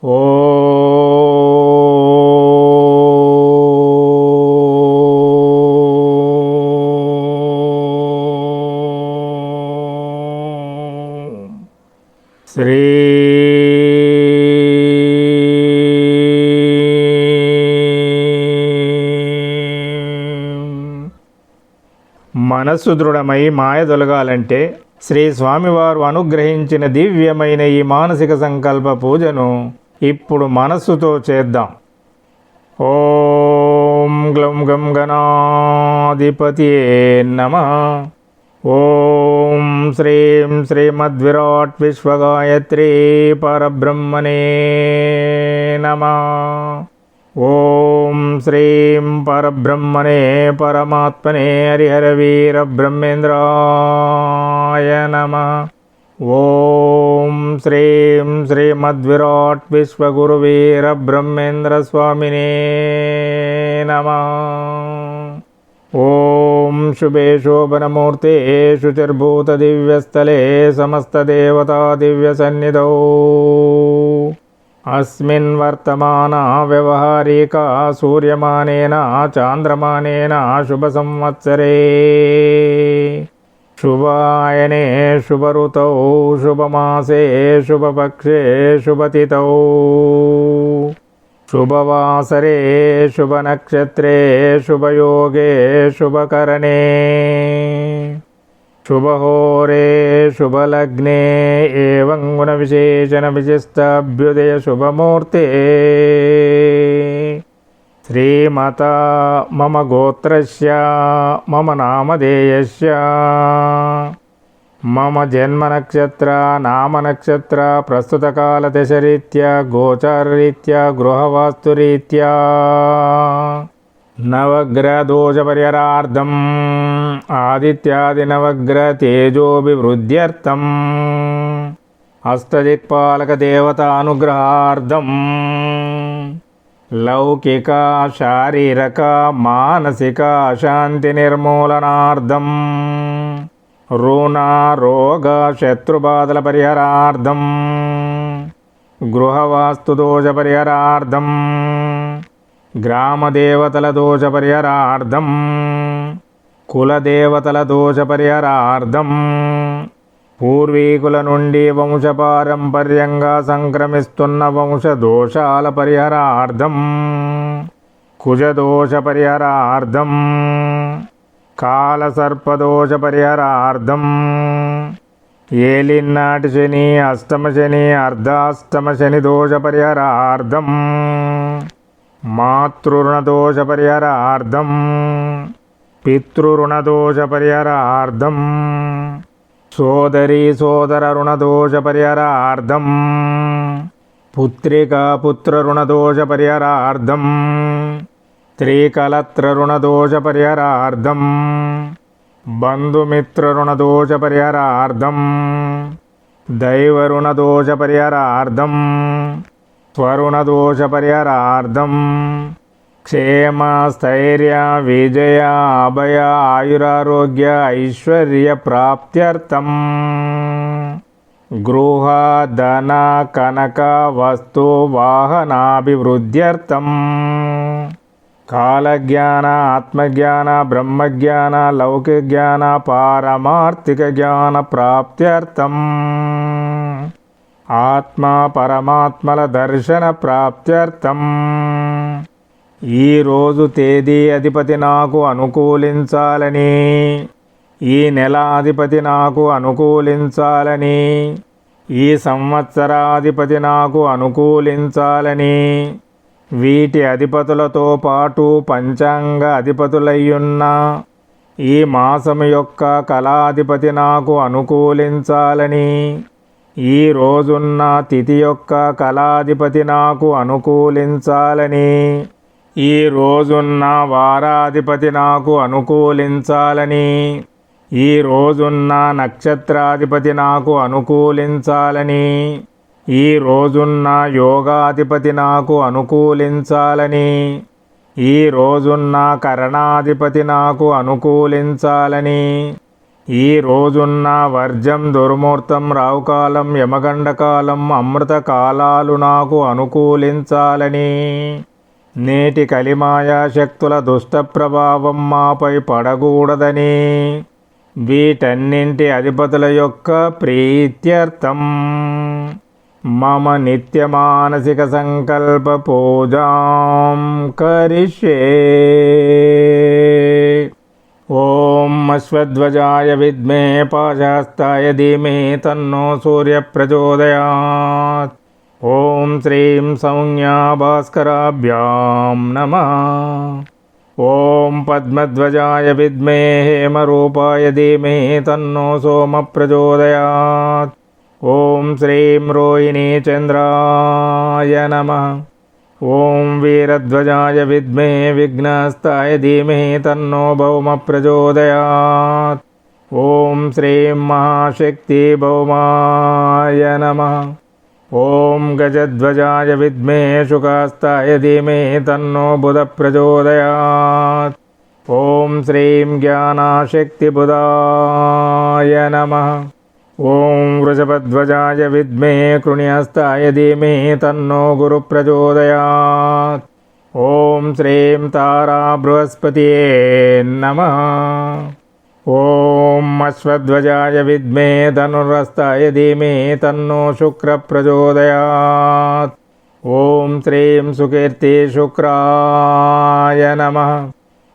శ్రీ మనస్సు దృఢమై మాయ తొలగాలంటే శ్రీ స్వామివారు అనుగ్రహించిన దివ్యమైన ఈ మానసిక సంకల్ప పూజను ఇప్పుడు మనస్సుతో చేద్దాం. ఓం గ్లం గం గణాధిపతియే నమః. ఓం శ్రీం శ్రీమద్విరాట్ విశ్వగాయత్రీ పరబ్రహ్మణే నమః. ఓం శ్రీం పరబ్రహ్మణే పరమాత్మనే హరిహర వీర బ్రహ్మేంద్రాయ నమః. ఓం శ్రీం శ్రీమద్విరాట్ విశ్వగురువీర బ్రహ్మేంద్ర స్వామినే నమః. ఓం శుభే శోభనమూర్తే శుచిర్భూత దివ్యస్థలే సమస్త దేవతా దివ్య సన్నిధౌ అస్మిన్ వర్తమాన వ్యవహారిక సూర్యమానేన చాంద్రమానేన శుభ సంవత్సరే శుభాయనే శుభరుతౌ శుభమాసే శుభపక్షే శుభతిథౌ శుభవాసరే శుభనక్షత్రే శుభయోగే శుభకరణే శుభహోరే శుభలగ్నే ఏవం గుణ విశేషణ విశిష్టాభ్యుదయ శుభమూర్తే శ్రీమతా మమ గోత్రస్య మమ నామధేయస్య మమ జన్మనక్షత్ర నామనక్షత్ర ప్రస్తుతకాల దశరీత్యా గోచారరీత్యా గృహవాస్తురీత్యా నవగ్రహదోషపరిహారార్థం ఆదిత్యాది నవగ్రహ తేజోభివృద్ధ్యర్థం అష్టదిక్పాలక దేవతానుగ్రహార్థం లౌకిక శారీరక మానసిక శాంతి నిర్మూలనార్థం రుణ రోగ శత్రుబాధల పరిహారార్థం గృహవాస్తు దోష పరిహారార్థం గ్రామదేవతల దోష పరిహారార్థం కులదేవతల దోష పరిహారార్థం పూర్వీకుల నుండి వంశపారంపర్యంగా సంక్రమిస్తున్న వంశ దోషాల పరిహారార్థం కుజదోష పరిహారార్థం కాలసర్పదోష పరిహారార్థం ఏలినాటి శని అష్టమ శని అర్ధాష్టమ శని దోష పరిహారార్థం మాతృరుణదోష పరిహారార్థం పితృరుణదోష పరిహారార్థం సోదరీ సోదర రుణదోష పరిహారార్థం పుత్రికా పుత్రరుణదోష పరిహారార్థం స్త్రీకలత్రరుణదోష పరిహారార్థం బంధుమిత్రరుణదోష పరిహారార్థం దైవరుణదోష పరిహారార్థం స్వరుణదోష పరిహారార్థం క్షేమ స్థైర్య విజయ అభయ ఆయురారోగ్య ఐశ్వర్య ప్రాప్త్యర్థం గృహ ధన కనక వస్తు వాహనాభివృద్ధ్యర్థం కాలజ్ఞాన ఆత్మజ్ఞాన బ్రహ్మజ్ఞాన లౌకిక జ్ఞాన పారమార్థిక జ్ఞాన ప్రాప్త్యర్థం ఆత్మ పరమాత్మల దర్శన ప్రాప్త్యర్థం ఈరోజు తేదీ అధిపతి నాకు అనుకూలించాలని ఈ నెల అధిపతి నాకు అనుకూలించాలని ఈ సంవత్సరాధిపతి నాకు అనుకూలించాలని వీటి అధిపతులతో పాటు పంచాంగ అధిపతులయ్యున్న ఈ మాసము యొక్క కళాధిపతి నాకు అనుకూలించాలని ఈ రోజున్న తిథి యొక్క కళాధిపతి నాకు అనుకూలించాలని ఈ రోజున్న వారాధిపతి నాకు అనుకూలించాలని ఈ రోజున్న నక్షత్రాధిపతి నాకు అనుకూలించాలని ఈ రోజున్న యోగాధిపతి నాకు అనుకూలించాలని ఈ రోజున్న కరణాధిపతి నాకు అనుకూలించాలని ఈ రోజున్న వర్జం దుర్ముహూర్తం రావుకాలం యమగండకాలం అమృత కాలాలు నాకు అనుకూలించాలని నేటి కలిమాయా శక్తుల దుష్ట ప్రభావం మాపై పడకూడదని వీటన్నింటి అధిపతుల యొక్క ప్రీత్యర్థం మమ నిత్య మానసిక సంకల్ప పూజాం కరిష్యే. ఓం అశ్వధ్వజాయ విద్మే పాశాస్తాయ ధీమహి తన్నో సూర్య ప్రచోదయాత్. ఓం శ్రీం సౌమ్యా భాస్కరాభ్యాం నమః. ఓం పద్మధ్వజాయ విద్మే హేమరూపాయ ధీమహి తన్నో సోమ ప్రచోదయాత్. ఓం శ్రీం రోహిణీ చంద్రాయ నమః. ఓం వీరధ్వజాయ విద్మే విఘ్నస్తాయ ధీమహి తన్నో భౌమ ప్రచోదయాత్. ఓం శ్రీం మహాశక్తి భౌమాయ నమః. ఓం గజధ్వజాయ విద్మే శుకాస్తాయ ధీమహి తన్నో బుధ ప్రచోదయాత్. ఓం శ్రీం జ్ఞానశక్తి బుధాయ నమః. ఓం వృషభధ్వజాయ విద్మే కృణ్యస్తాయ ధీమహి తన్నో గురు ప్రచోదయాత్. ఓం శ్రీం తారా బృహస్పతియే నమః. ఓం అశ్వధ్వజాయ విద్మే ధనుర్హస్తాయ ధీమహి తన్నో శుక్ర ప్రచోదయాత్. ఓం శ్రీం సుకీర్తి శుక్రాయ నమః.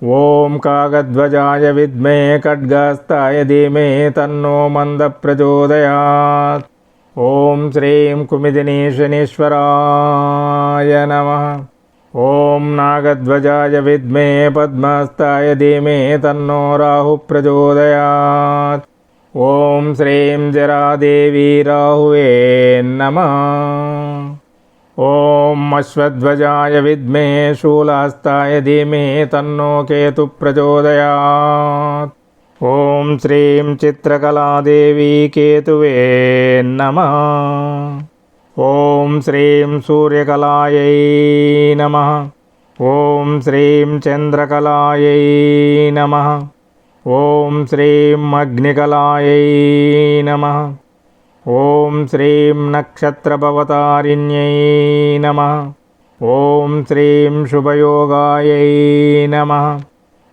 ఓం కాగధ్వజాయ విద్మే ఖడ్గస్తాయ ధీమహి తన్నో మంద ప్రచోదయాత్. ఓం శ్రీం కుమిదినీ శనీశ్వరాయ నమః. ఓం నాగధ్వజాయ విద్మే పద్మస్తాయ ధీమహి తన్నో రాహు ప్రచోదయాత్. ఓం శ్రీం జరాదేవి రాహువే నమః. ఓం అశ్వధ్వజాయ విద్మే శూలహస్తాయ ధీమహి తన్నో కేతు ప్రచోదయాత్. ఓం శ్రీం చిత్రకళాదేవి కేతువే నమః. ఓం శ్రీం సూర్యకళాయై నమః. ఓం శ్రీం చంద్రకళాయై నమః. ఓం శ్రీం అగ్నికళాయై నమః. ఓం శ్రీం నక్షత్రభవతారిణ్యై నమః. ఓం శ్రీం శుభయోగాయై నమః.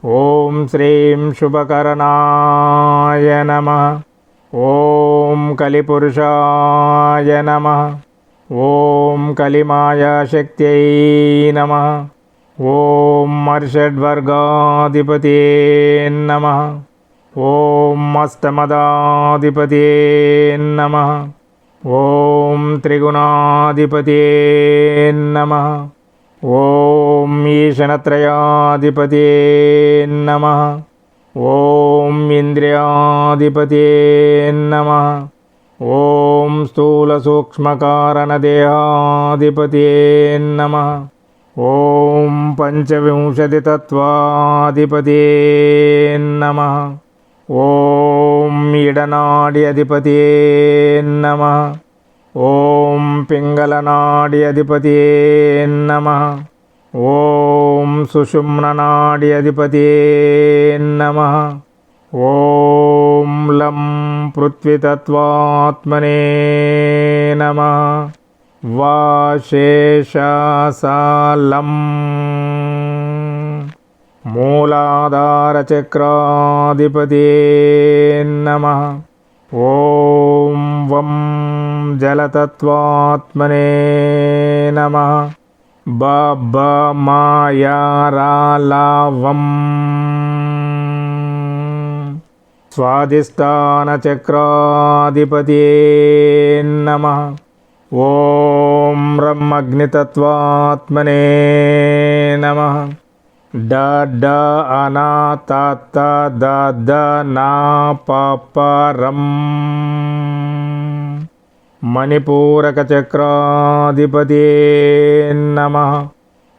ఓం శ్రీం శుభకరణాయ నమః. ఓం కలిపురుషాయ నమః. ఓం కలిమాయాశక్త్యై నమః. ఓం మర్షడ్వర్గాధిపతే నమః. ఓం అష్టమదాధిపతే నమః. ఓం త్రిగుణాధిపతే నమః. ఓం ఈశనత్రయాధిపతే నమః. ఓం ఇంద్రియాధిపతే నమః. ఓం స్థూల సూక్ష్మకారణదేహాధిపతే నమః. ఓం పంచవింశతితత్వాధిపతే నమః. ఓం ఇడనాడి అధిపతే నమః. ఓం పింగళనాడి అధిపతే నమః. ఓం సుషుమ్ననాడి అధిపతే నమః. ఓం లం పృథ్వీతత్వాత్మనే నమః. వాశేషాసాలం మూలాధారచక్రాధిపతే నమః. ఓం వం జలతత్వాత్మనే నమః. బమాయారాలావం స్వాధిష్టానచక్రాధిపతే నమః. ఓం రం అగ్నితత్వాత్మనే నమః. డ డ అనా త ద ద నా ప ప రం మణిపూరకచక్రాధిపతే నమః.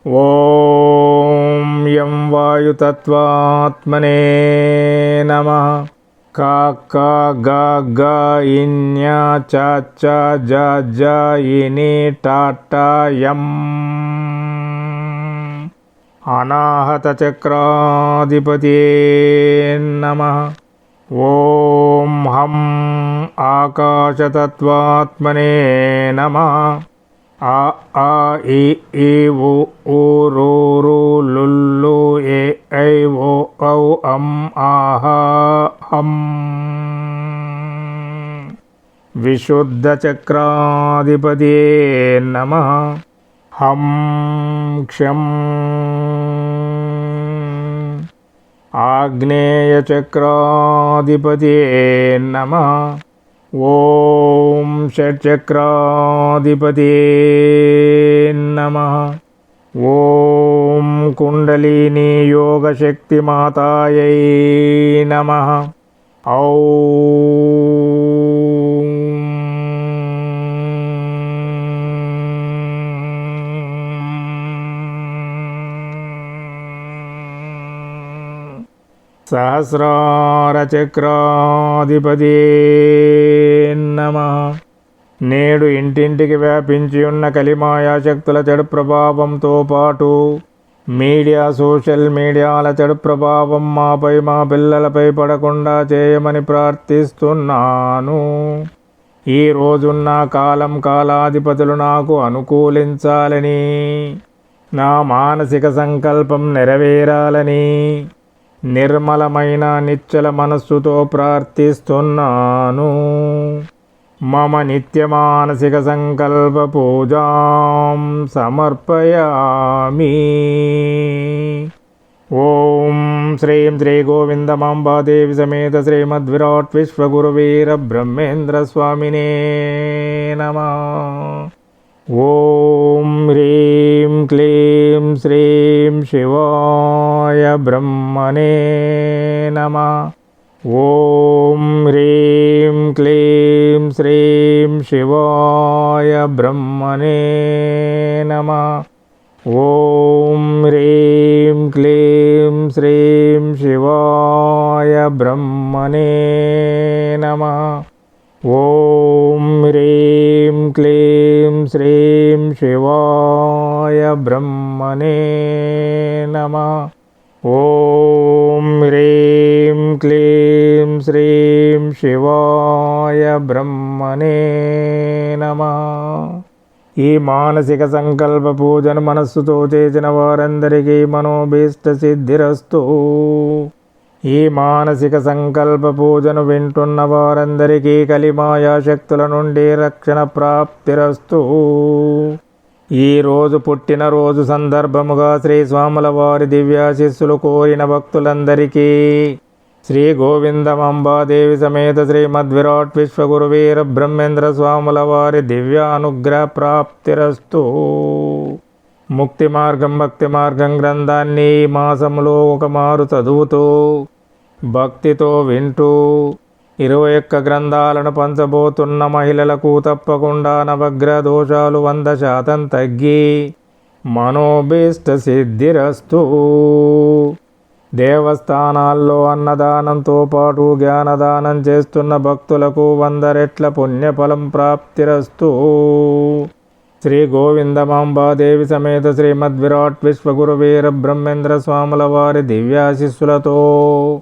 ఓం యం వాయుతత్వాత్మనే నమః. క క గ గ ఇన్య చ చ జ జ ఇని ట ట యం అనాహతచక్రాధిపతే నమః. ఓం హం ఆకాశతత్వాత్మనే నమః. ఆ ఆ ఇ ఈ ఉ ఊ రు రు లుల్లు ఏ ఐ ఓ ఔ అం ఆహ హం. విశుద్ధ చక్రాధిపతియే నమః. హం క్షం ఆగ్నేయ చక్రాధిపతియే నమః. ఓం షట్చక్రాధిపతియే నమః. ఓం కుండలిని యోగశక్తి మాతాయై నమః. ఔం సహస్రార చక్రాధిపతియే నమః. నేడు ఇంటింటికి వ్యాపించి ఉన్న కలిమాయా శక్తుల చెడు ప్రభావంతో పాటు మీడియా సోషల్ మీడియాల చెడు ప్రభావం మాపై మా పిల్లలపై పడకుండా చేయమని ప్రార్థిస్తున్నాను. ఈ రోజున్న కాలం కాలాధిపతులు నాకు అనుకూలించాలని, నా మానసిక సంకల్పం నెరవేరాలని నిర్మలమైన నిశ్చల మనస్సుతో ప్రార్థిస్తున్నాను. మమ నిత్య మానసిక సంకల్ప పూజాం సమర్పయామి. ఓం శ్రీం శ్రీ గోవిందమాంబాదేవి సమేత శ్రీమద్విరాట్ విశ్వగురువీర బ్రహ్మేంద్ర స్వామినే నమః. ఓం హ్రీం క్లీం శ్రీం శివాయ బ్రహ్మణే నమః. ఓం హ్రీం క్లీం శ్రీం శివాయ బ్రహ్మణే నమః. ఓం హ్రీం క్లీం శ్రీం శివాయ బ్రహ్మణే నమః. ఓం హ్రీం క్లీం శ్రీం శివాయ బ్రహ్మణే నమః. ఓం హ్రీం క్లీం శ్రీం శివాయ బ్రహ్మణే నమః. ఈ మానసిక సంకల్ప పూజను మనస్సుతో చేసిన వారందరికీ మనోభీష్ట సిద్ధిరస్తు. ఈ మానసిక సంకల్ప పూజను వింటున్న వారందరికీ కలిమాయా శక్తుల నుండి రక్షణ ప్రాప్తిరస్తు. ఈ రోజు పుట్టినరోజు సందర్భముగా శ్రీ స్వాముల వారి దివ్యాశిస్సులు కోరిన భక్తులందరికీ శ్రీ గోవిందమాంబాదేవి సమేత శ్రీమద్విరాట్ విశ్వగురువీర బ్రహ్మేంద్ర స్వాముల వారి దివ్యానుగ్రహ ప్రాప్తిరస్తు. ముక్తి మార్గం భక్తి మార్గం గ్రంథాన్ని ఈ మాసంలో ఒక మారు చదువుతూ భక్తితో వింటూ 21 గ్రంథాలను పంచబోతున్న మహిళలకు తప్పకుండా నవగ్రహ దోషాలు 100% తగ్గి మనోభీష్ట సిద్ధిరస్తు. దేవస్థానాల్లో అన్నదానంతో పాటు జ్ఞానదానం చేస్తున్న భక్తులకు 100 రెట్ల పుణ్యఫలం ప్రాప్తిరస్తు. శ్రీ గోవిందమాంబాదేవి సమేత శ్రీమద్విరాట్ విశ్వగురువీర బ్రహ్మేంద్ర స్వాముల వారి దివ్యాశిస్సులతో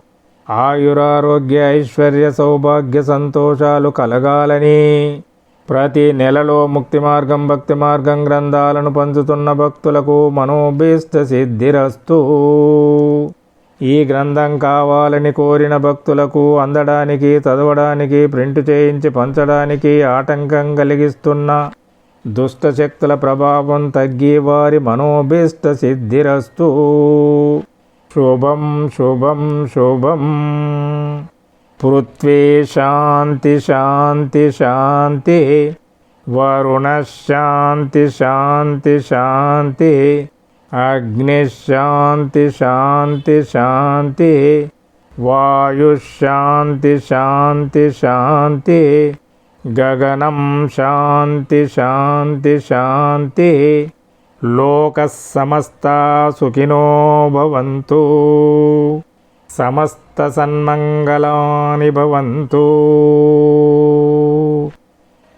ఆయురారోగ్య ఐశ్వర్య సౌభాగ్య సంతోషాలు కలగాలని ప్రతి నెలలో ముక్తి మార్గం భక్తి మార్గం గ్రంథాలను పంచుతున్న భక్తులకు మనోభీష్ట సిద్ధిరస్తు. ఈ గ్రంథం కావాలని కోరిన భక్తులకు అందడానికి చదవడానికి ప్రింట్ చేయించి పంచడానికి ఆటంకం కలిగిస్తున్న దుష్టశక్తుల ప్రభావం తగ్గి వారి మనోభీష్ట సిద్ధిరస్తు. శుభం శుభం శుభం. పృథ్వీ శాంతి శాంతి శాంతి. వరుణ శాంతి శాంతి శాంతి. అగ్ని శాంతి శాంతి శాంతి. వాయు శాంతి శాంతి శాంతి. గగనం శాంతి శాంతి శాంతి. లోక సమస్తా సుఖినో భవంతు. సమస్త సన్మంగళాని భవంతు.